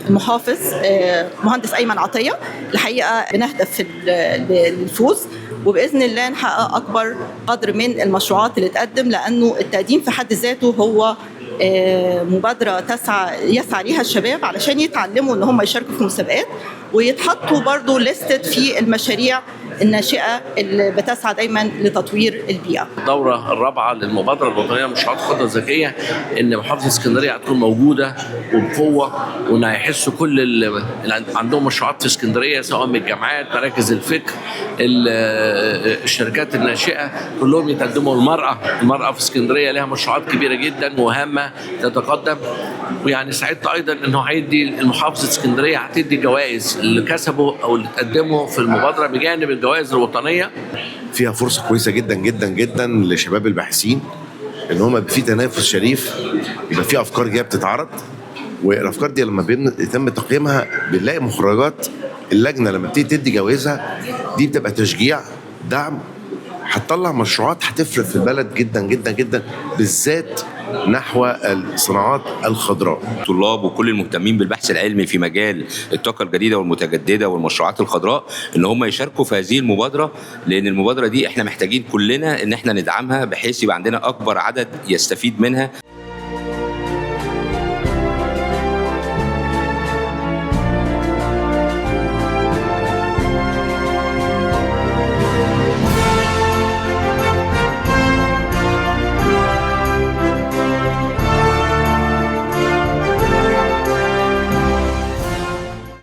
المحافظ مهندس أيمن عطية. الحقيقة بنهدف للفوز، وبإذن الله نحقق أكبر قدر من المشروعات اللي تقدم، لأنه التقديم في حد ذاته هو مبادرة يسعى ليها الشباب علشان يتعلموا ان هم يشاركوا في مسابقات، ويتحطوا برضو ليستد في المشاريع الناشئة اللي بتسعى دايما لتطوير البيئة. الدورة الرابعة للمبادرة الوطنية لمشروعات الخضرة الذكية، ان محافظة اسكندرية هتكون موجودة وبقوة، وان هيحسوا كل اللي عندهم مشروعات في اسكندرية سواء من الجامعات، مراكز الفكر، الشركات الناشئة، كلهم يتقدموا. المرأة في اسكندرية لها مشروعات كبيرة جدا وهامة تتقدم. ويعني سعدت ايضا انه هيدي المحافظة اسكندرية هتدي جوائز اللي كسبوا او اللي تقدموا في المبادرة بجانب الجوائز الوطنية. فيها فرصة كويسة جدا جدا جدا لشباب الباحثين ان هم يبقى في تنافس شريف، يبقى في افكار جايه بتتعرض، والافكار دي لما بيتم تقييمها بنلاقي مخرجات اللجنه لما بتيجي تدي جوائزها دي بتبقى تشجيع، دعم، هتطلع مشروعات هتفرق في البلد جدا جدا جدا، بالذات نحو الصناعات الخضراء. الطلاب وكل المهتمين بالبحث العلمي في مجال الطاقة الجديدة والمتجددة والمشروعات الخضراء ان هم يشاركوا في هذه المبادرة، لان المبادرة دي احنا محتاجين كلنا ان احنا ندعمها بحيث يبقى عندنا اكبر عدد يستفيد منها.